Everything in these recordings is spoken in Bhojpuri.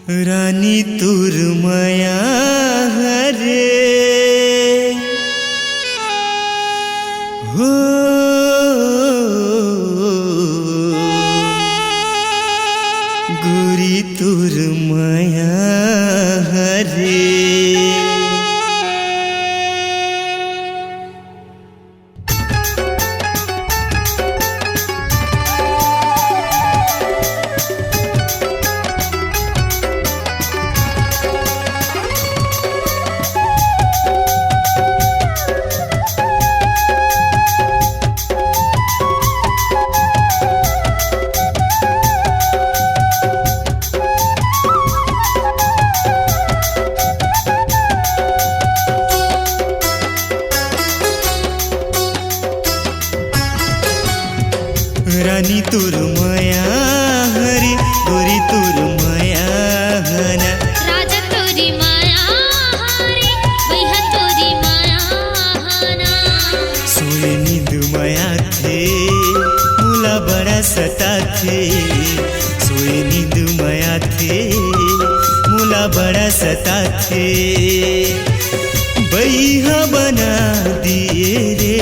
रानी तुर माया हरे हो गोरी तुर माया हरे। रानी तुर माया हरे गोरी तुर माया हना राजा तोरी माया हरे भैया तोरी माया हना। सोए नींद माया थे मुला बड़ा सता थे सोए नींद माया थे मुला बड़ा सता थे बैहा बना दिए रे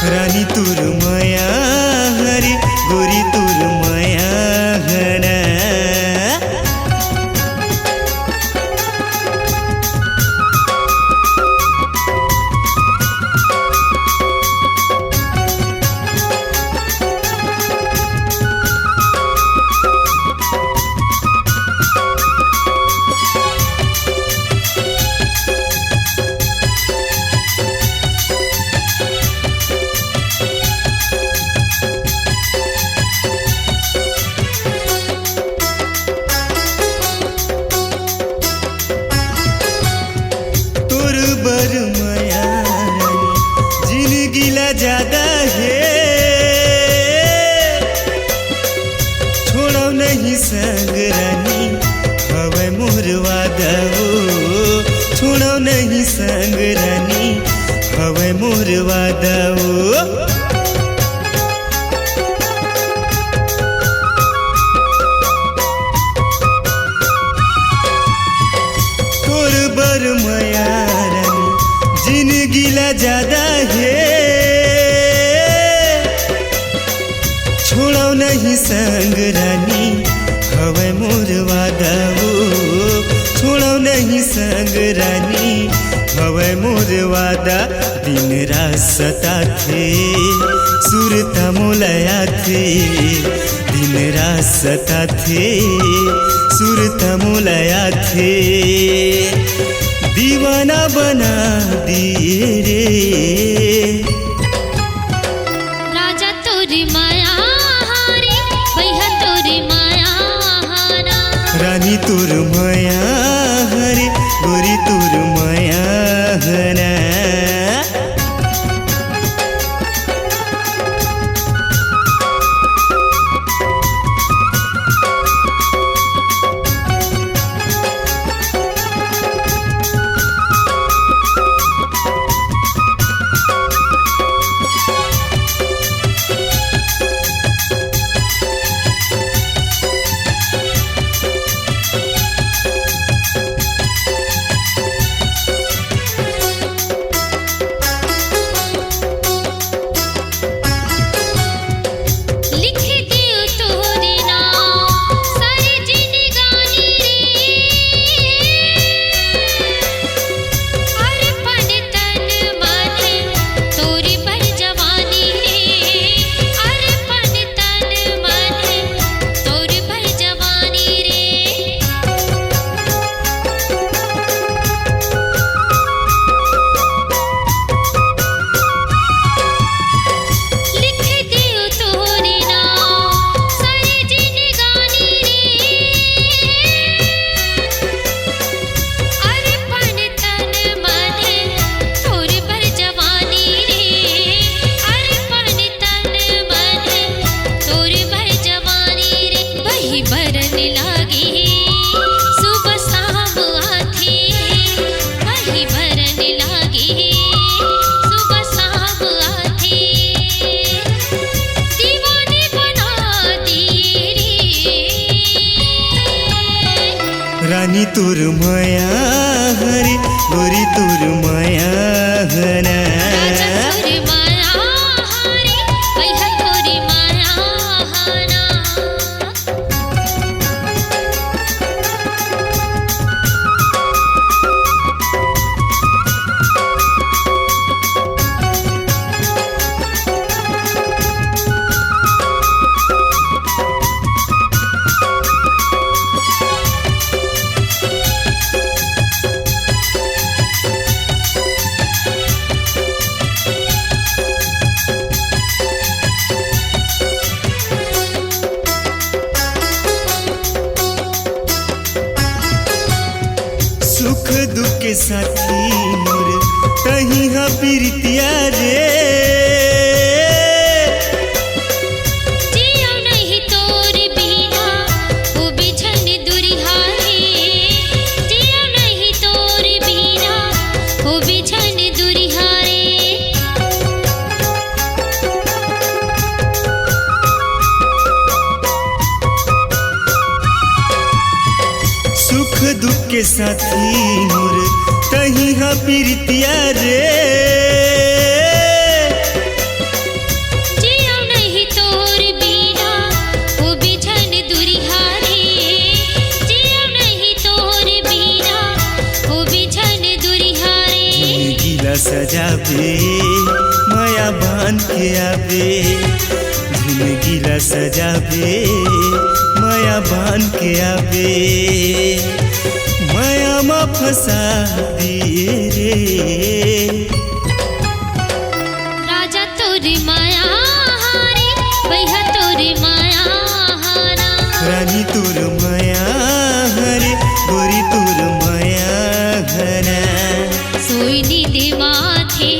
रानी तुर माया हरे गोरी तुर माया हना। बर माया रानी जिंदगी ला ज्यादा है छोड़ो नहीं संग रानी हवे मोर वादा ओ छोड़ो नहीं संग रानी हवे मोर वादा ओ। तोर बर माया जिंदगी ला ज्यादा है छोड़ो नहीं संग रानी हवे मोर वादा ओ छोड़ो नहीं संग रानी हवे मोर वादा। दिन रात सता थे सुरता मोलया थे दिन रात सता थे सुरता मोलया थे दीवाना बना दिए रे राजा तोरी माया हरे भैया तोरी माया हना। रानी तुर माया हरे गोरी तुर माया हना। रानी तोर माया हरे गोरी तोर माया हना राजा तोरी माया हारी भैया तोरी माया हाना सुख दुख के साथी मोर तही हा प्रीतिया रे जियो नहीं तोरी बिना वो बिछन दुरिहारे जियो नहीं तोरी बिना वो बिछन दुरिहारे सुख दुख के साथी मोर तही हा प्रीतिया रे जियो नहीं तोरी बिना वो बिछन दुरिहारे जियो नहीं तोरी बिना वो बिछन दुरिहारे गीला सजावे माया बांध के आवे गीला सजावे माया बांध के आवे माया मा फंसा दिए रे राजा तोरी माया हारी भैया तोरी माया हाना रानी तोर माया हरे गोरी तोर माया हना सोई नींद माथे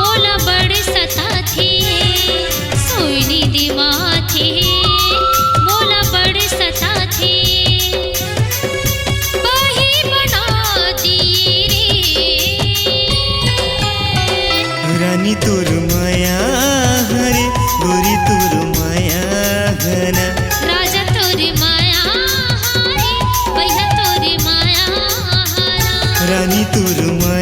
मोला बड़ सता थे सोई नींद माथे मोला बड़ सता थे बही बना दिए रे रानी तोर माया हरे गोरी तोर माया हना राजा तोरी माया हारी भैया तोरी माया हाना रानी तोर माया